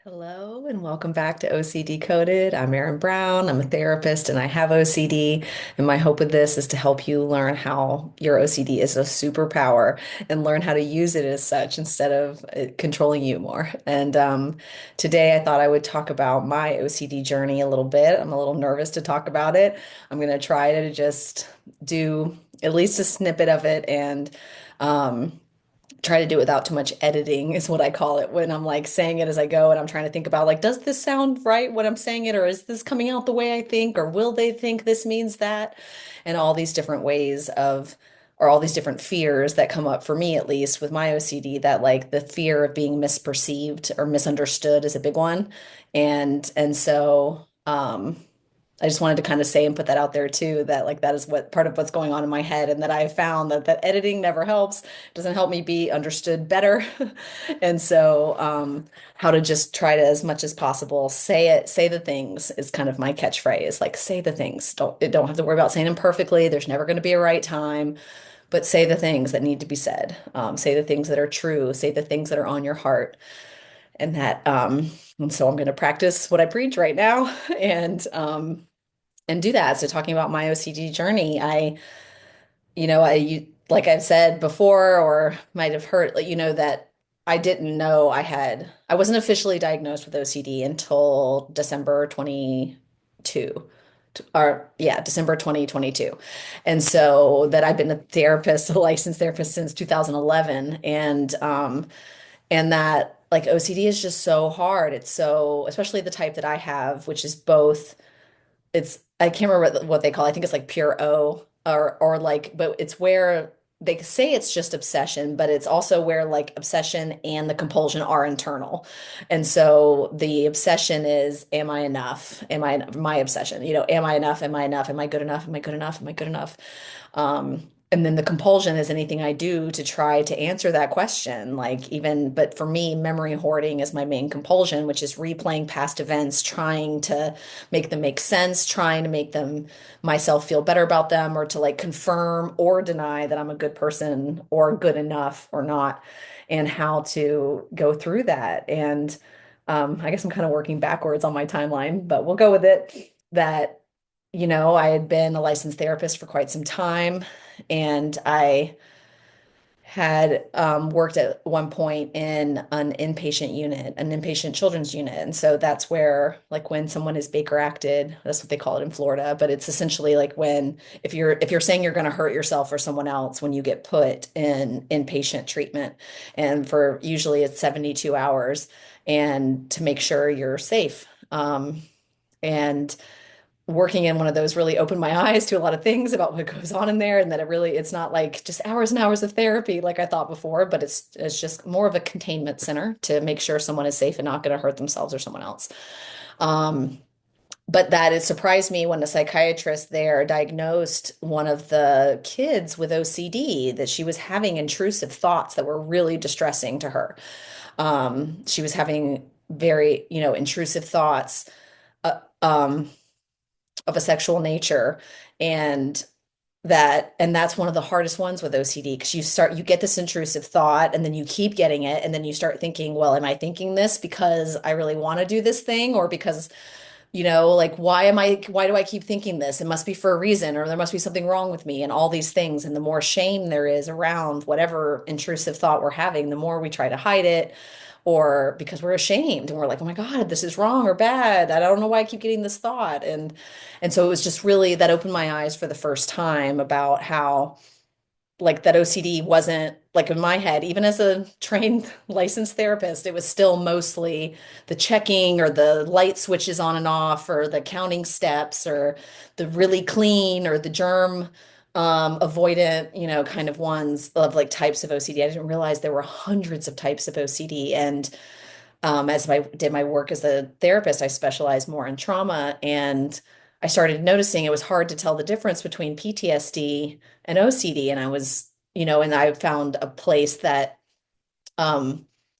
Hello and welcome back to OCD Coded. I'm Erin Brown. I'm a therapist and I have OCD. And my hope with this is to help you learn how your OCD is a superpower and learn how to use it as such instead of it controlling you more. And today I thought I would talk about my OCD journey a little bit. I'm a little nervous to talk about it. I'm going to try to just do at least a snippet of it and um, try to do it without too much editing is what I call it when I'm like saying it as I go and I'm trying to think about like, does this sound right when I'm saying it, or is this coming out the way I think, or will they think this means that? And all these different ways of, or all these different fears that come up for me, at least with my OCD, that like the fear of being misperceived or misunderstood is a big one. And so I just wanted to kind of say and put that out there too, that like that is what part of what's going on in my head, and that I have found that editing never helps, doesn't help me be understood better. And so how to just try to as much as possible say it, say the things is kind of my catchphrase. Like say the things. Don't have to worry about saying them perfectly. There's never going to be a right time, but say the things that need to be said. Say the things that are true. Say the things that are on your heart. And so I'm going to practice what I preach right now and do that. So talking about my OCD journey, like I've said before, or might have heard, like, that I didn't know I wasn't officially diagnosed with OCD until December 22, or yeah, December 2022. And so that I've been a therapist, a licensed therapist since 2011. And that like OCD is just so hard. It's so, especially the type that I have, which is both I can't remember what they call it. I think it's like pure O or like, but it's where they say it's just obsession, but it's also where like obsession and the compulsion are internal. And so the obsession is, am I enough? My obsession, am I enough? Am I enough? Am I good enough? Am I good enough? Am I good enough? And then the compulsion is anything I do to try to answer that question. But for me, memory hoarding is my main compulsion, which is replaying past events, trying to make them make sense, trying to make them myself feel better about them, or to like confirm or deny that I'm a good person or good enough or not, and how to go through that. And I guess I'm kind of working backwards on my timeline, but we'll go with it. That, I had been a licensed therapist for quite some time, and I had worked at one point in an inpatient unit, an inpatient children's unit. And so that's where, like, when someone is Baker acted, that's what they call it in Florida, but it's essentially like when if you're saying you're going to hurt yourself or someone else when you get put in inpatient treatment, and for usually it's 72 hours, and to make sure you're safe. And working in one of those really opened my eyes to a lot of things about what goes on in there, and that it's not like just hours and hours of therapy like I thought before, but it's just more of a containment center to make sure someone is safe and not going to hurt themselves or someone else. Um, but that it surprised me when the psychiatrist there diagnosed one of the kids with OCD, that she was having intrusive thoughts that were really distressing to her. She was having very, intrusive thoughts. Uh, um, of a sexual nature, and that's one of the hardest ones with OCD, because you get this intrusive thought and then you keep getting it, and then you start thinking, well, am I thinking this because I really want to do this thing, or because like, why do I keep thinking this? It must be for a reason, or there must be something wrong with me, and all these things. And the more shame there is around whatever intrusive thought we're having, the more we try to hide it, or because we're ashamed and we're like, oh my God, this is wrong or bad. I don't know why I keep getting this thought. And so it was just really that opened my eyes for the first time about how, like, that OCD wasn't like in my head, even as a trained licensed therapist, it was still mostly the checking or the light switches on and off, or the counting steps, or the really clean, or the germ avoidant, kind of ones of like types of OCD. I didn't realize there were hundreds of types of OCD. And as I did my work as a therapist, I specialized more in trauma, and I started noticing it was hard to tell the difference between PTSD and OCD. And and I found a place that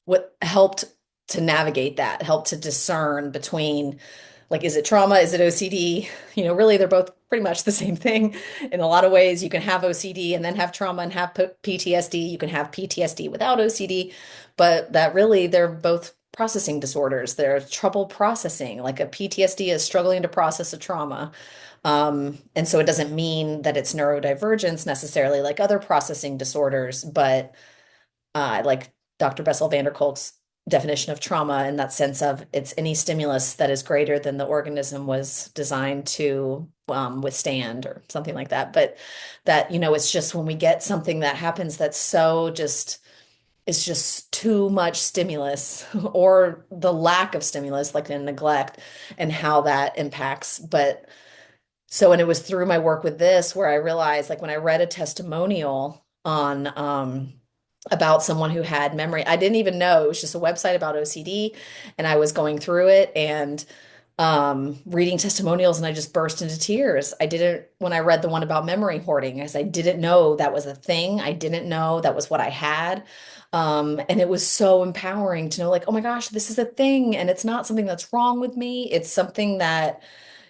what helped to navigate that, helped to discern between, like, is it trauma? Is it OCD? Really, they're both pretty much the same thing. In a lot of ways, you can have OCD and then have trauma and have PTSD. You can have PTSD without OCD, but that really, they're both processing disorders. They're trouble processing, like a PTSD is struggling to process a trauma. And so it doesn't mean that it's neurodivergence necessarily like other processing disorders, but like Dr. Bessel van der Kolk's definition of trauma in that sense of it's any stimulus that is greater than the organism was designed to withstand or something like that. But that, it's just when we get something that happens that's so just, it's just too much stimulus or the lack of stimulus, like in neglect and how that impacts. But so, and it was through my work with this where I realized, like when I read a testimonial on about someone who had memory, I didn't even know it was just a website about OCD, and I was going through it and reading testimonials, and I just burst into tears. I didn't when I read the one about memory hoarding, as I didn't know that was a thing. I didn't know that was what I had. And it was so empowering to know, like, oh my gosh, this is a thing, and it's not something that's wrong with me. It's something that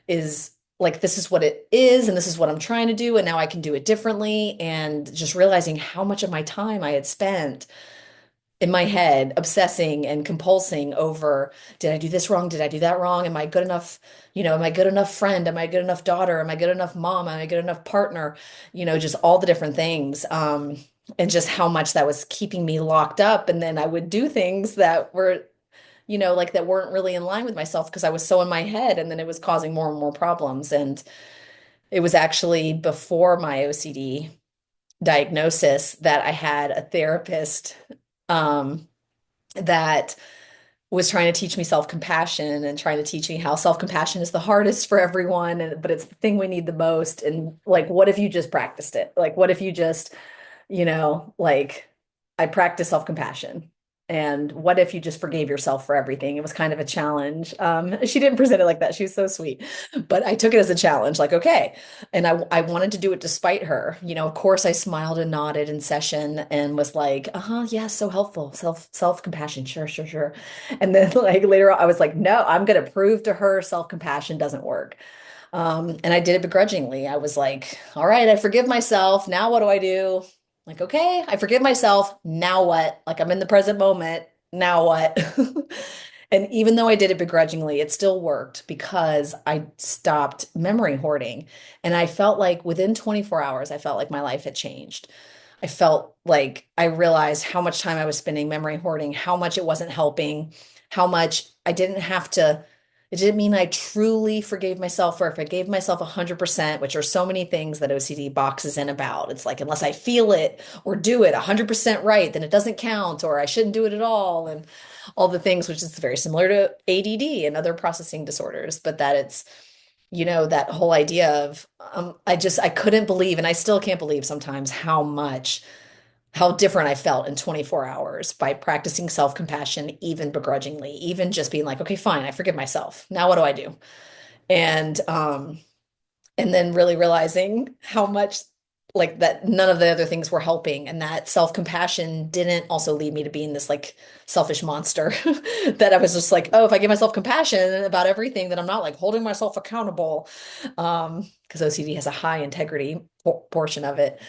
is like this is what it is and this is what I'm trying to do and now I can do it differently, and just realizing how much of my time I had spent in my head obsessing and compulsing over, did I do this wrong, did I do that wrong, am I good enough, am I good enough friend, am I good enough daughter, am I good enough mom, am I good enough partner, just all the different things, and just how much that was keeping me locked up. And then I would do things that were like that weren't really in line with myself because I was so in my head, and then it was causing more and more problems. And it was actually before my OCD diagnosis that I had a therapist um, that was trying to teach me self-compassion and trying to teach me how self-compassion is the hardest for everyone, but it's the thing we need the most. And like, what if you just practiced it? Like, what if you just, like I practice self-compassion. And what if you just forgave yourself for everything? It was kind of a challenge. She didn't present it like that. She was so sweet, but I took it as a challenge, like, okay. And I wanted to do it despite her. Of course I smiled and nodded in session and was like, uh-huh, yeah, so helpful. Self-compassion. Sure, sure, sure. And then like later on, I was like, no, I'm going to prove to her self-compassion doesn't work. And I did it begrudgingly. I was like, all right, I forgive myself. Now what do I do? Like, okay, I forgive myself. Now what? Like, I'm in the present moment. Now what? And even though I did it begrudgingly, it still worked because I stopped memory hoarding. And I felt like within 24 hours, I felt like my life had changed. I felt like I realized how much time I was spending memory hoarding, how much it wasn't helping, how much I didn't have to. It didn't mean I truly forgave myself, or if I gave myself 100%, which are so many things that OCD boxes in about. It's like, unless I feel it or do it 100% right, then it doesn't count, or I shouldn't do it at all. And all the things, which is very similar to ADD and other processing disorders, but that it's, that whole idea of, I couldn't believe, and I still can't believe sometimes how different I felt in 24 hours by practicing self-compassion, even begrudgingly, even just being like, okay, fine, I forgive myself. Now what do I do? And and then really realizing how much like that none of the other things were helping, and that self-compassion didn't also lead me to being this like selfish monster that I was just like, oh, if I give myself compassion about everything, then I'm not like holding myself accountable. Because OCD has a high integrity portion of it.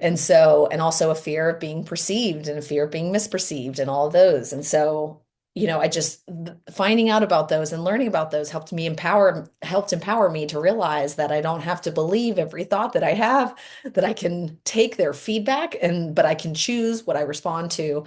And so, and also a fear of being perceived and a fear of being misperceived and all of those. And so, I just finding out about those and learning about those helped empower me to realize that I don't have to believe every thought that I have, that I can take their feedback but I can choose what I respond to.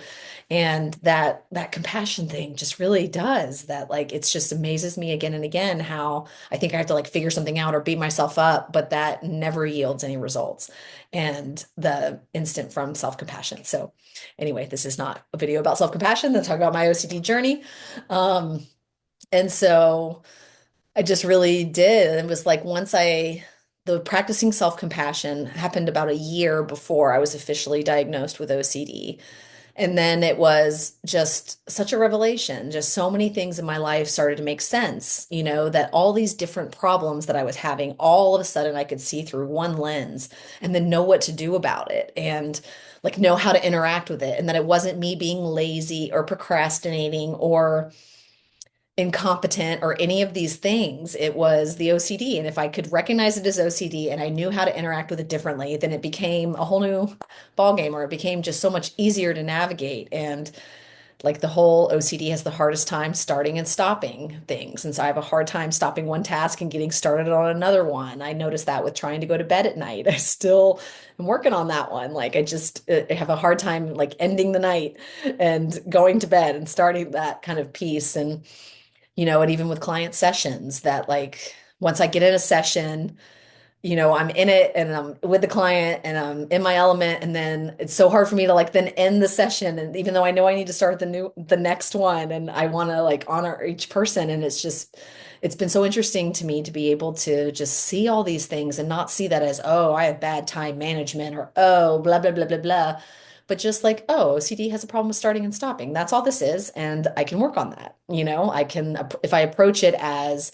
And that compassion thing just really does that. Like, it's just amazes me again and again how I think I have to like figure something out or beat myself up, but that never yields any results. And the instant from self-compassion. So anyway, this is not a video about self-compassion. Let's talk about my OCD journey. Um, and so I just really did. It was like the practicing self-compassion happened about a year before I was officially diagnosed with OCD. And then it was just such a revelation. Just so many things in my life started to make sense, that all these different problems that I was having, all of a sudden I could see through one lens and then know what to do about it and like know how to interact with it. And that it wasn't me being lazy or procrastinating or incompetent or any of these things. It was the OCD. And if I could recognize it as OCD and I knew how to interact with it differently, then it became a whole new ball game, or it became just so much easier to navigate. And Like the whole OCD has the hardest time starting and stopping things. And so I have a hard time stopping one task and getting started on another one. I noticed that with trying to go to bed at night. I still am working on that one. Like I just I have a hard time like ending the night and going to bed and starting that kind of piece. And, and even with client sessions that like once I get in a session, I'm in it and I'm with the client and I'm in my element. And then it's so hard for me to like then end the session. And even though I know I need to start the next one and I want to like honor each person. And it's been so interesting to me to be able to just see all these things and not see that as, oh, I have bad time management or, oh, blah, blah, blah, blah, blah. But just like, oh, OCD has a problem with starting and stopping. That's all this is. And I can work on that. I can, if I approach it as,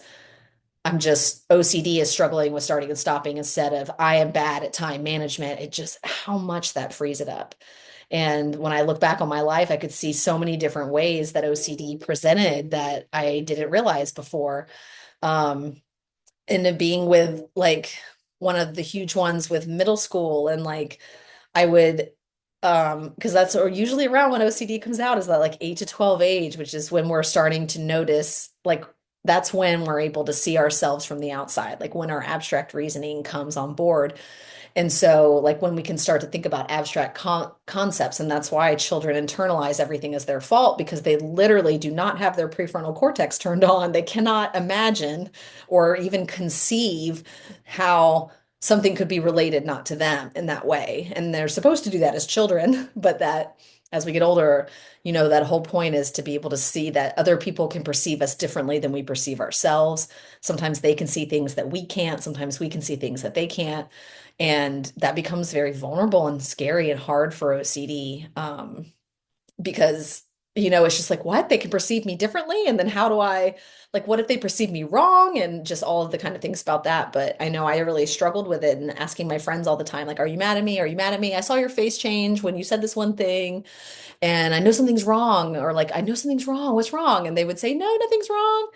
I'm just OCD is struggling with starting and stopping instead of I am bad at time management. It just how much that frees it up. And when I look back on my life, I could see so many different ways that OCD presented that I didn't realize before. Um, and then being with like one of the huge ones with middle school and like I would because that's or usually around when OCD comes out is that like 8 to 12 age, which is when we're starting to notice like that's when we're able to see ourselves from the outside, like when our abstract reasoning comes on board. And so, like, when we can start to think about abstract concepts, and that's why children internalize everything as their fault because they literally do not have their prefrontal cortex turned on. They cannot imagine or even conceive how something could be related not to them in that way. And they're supposed to do that as children, but that as we get older, that whole point is to be able to see that other people can perceive us differently than we perceive ourselves. Sometimes they can see things that we can't, sometimes we can see things that they can't. And that becomes very vulnerable and scary and hard for OCD because, it's just like, what? They can perceive me differently. And then how do I, like, what if they perceive me wrong? And just all of the kind of things about that. But I know I really struggled with it and asking my friends all the time, like, are you mad at me? Are you mad at me? I saw your face change when you said this one thing. And I know something's wrong. Or like, I know something's wrong. What's wrong? And they would say, no, nothing's wrong.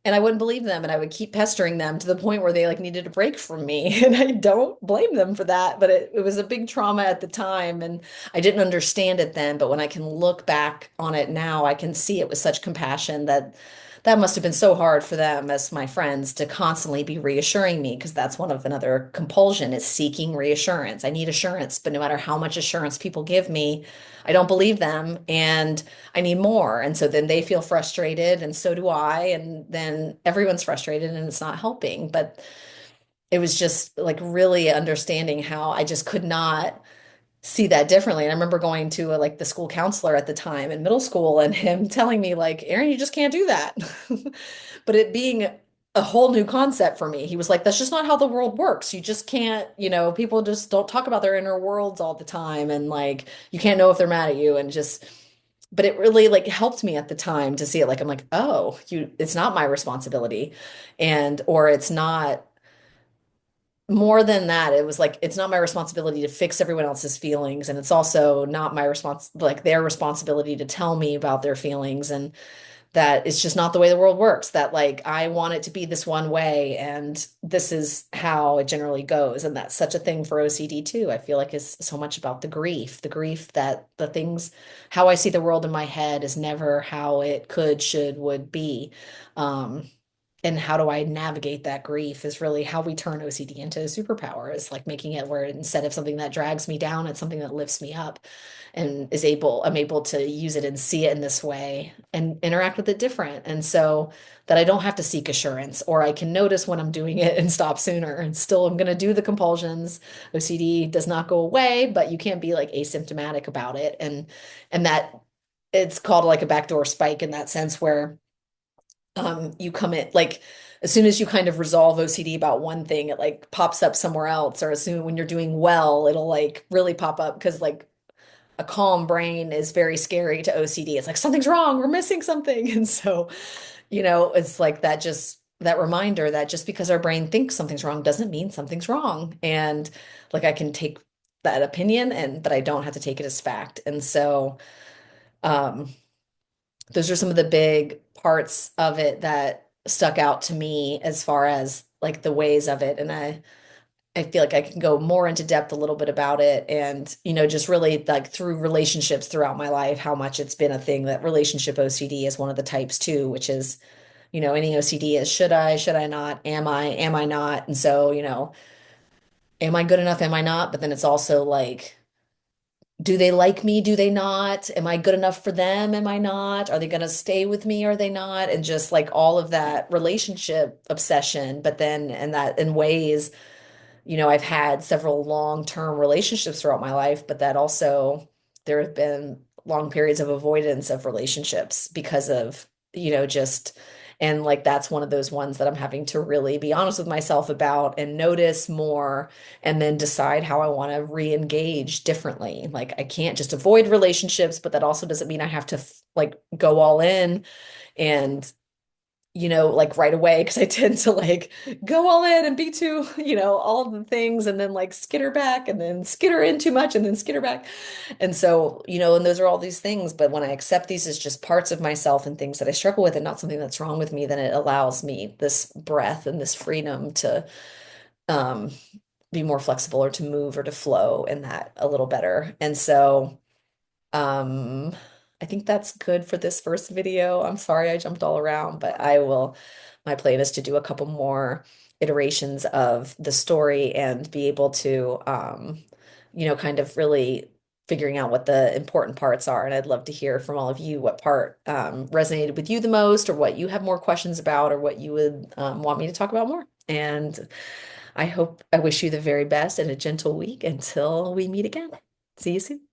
And I wouldn't believe them, and I would keep pestering them to the point where they like needed a break from me. And I don't blame them for that, but it was a big trauma at the time, and I didn't understand it then. But when I can look back on it now, I can see it with such compassion that that must have been so hard for them as my friends to constantly be reassuring me, because that's one of another compulsion is seeking reassurance. I need assurance, but no matter how much assurance people give me, I don't believe them. And I need more. And so then they feel frustrated, and so do I. And then everyone's frustrated, and it's not helping. But it was just like really understanding how I just could not see that differently. And I remember going to like the school counselor at the time in middle school and him telling me, like, Erin, you just can't do that. But it being a whole new concept for me. He was like, that's just not how the world works. You just can't, people just don't talk about their inner worlds all the time. And like, you can't know if they're mad at you. And just, but it really like helped me at the time to see it. Like, I'm like, oh, it's not my responsibility. Or it's not more than that. It was like, it's not my responsibility to fix everyone else's feelings. And it's also not my like their responsibility to tell me about their feelings. And that it's just not the way the world works, that like I want it to be this one way and this is how it generally goes. And that's such a thing for OCD too. I feel like is so much about the grief that the things, how I see the world in my head is never how it could, should, would be. Um, and how do I navigate that grief is really how we turn OCD into a superpower, is like making it where instead of something that drags me down, it's something that lifts me up and I'm able to use it and see it in this way and interact with it different. And so that I don't have to seek assurance, or I can notice when I'm doing it and stop sooner. And still I'm going to do the compulsions. OCD does not go away, but you can't be like asymptomatic about it. And that it's called like a backdoor spike in that sense where you come in like as soon as you kind of resolve OCD about one thing, it like pops up somewhere else, or as soon when you're doing well, it'll like really pop up because like a calm brain is very scary to OCD. It's like something's wrong, we're missing something. And so, it's like that just that reminder that just because our brain thinks something's wrong doesn't mean something's wrong. And like I can take that opinion and but I don't have to take it as fact. And so um those are some of the big parts of it that stuck out to me as far as like the ways of it. And I feel like I can go more into depth a little bit about it and, just really like through relationships throughout my life, how much it's been a thing that relationship OCD is one of the types too, which is, any OCD is should I not, am I not? And so, am I good enough? Am I not? But then it's also like, do they like me? Do they not? Am I good enough for them? Am I not? Are they going to stay with me? Are they not? And just like all of that relationship obsession, but then, and that in ways I've had several long-term relationships throughout my life, but that also there have been long periods of avoidance of relationships because of, just and like that's one of those ones that I'm having to really be honest with myself about and notice more and then decide how I want to re-engage differently. Like I can't just avoid relationships, but that also doesn't mean I have to like go all in and like right away because I tend to like go all in and be too, all of the things and then like skitter back and then skitter in too much and then skitter back. And so, and those are all these things. But when I accept these as just parts of myself and things that I struggle with and not something that's wrong with me, then it allows me this breath and this freedom to um, be more flexible or to move or to flow in that a little better. And so, um, I think that's good for this first video. I'm sorry I jumped all around, but my plan is to do a couple more iterations of the story and be able to, kind of really figuring out what the important parts are. And I'd love to hear from all of you what part resonated with you the most, or what you have more questions about, or what you would want me to talk about more. And I wish you the very best and a gentle week until we meet again. See you soon.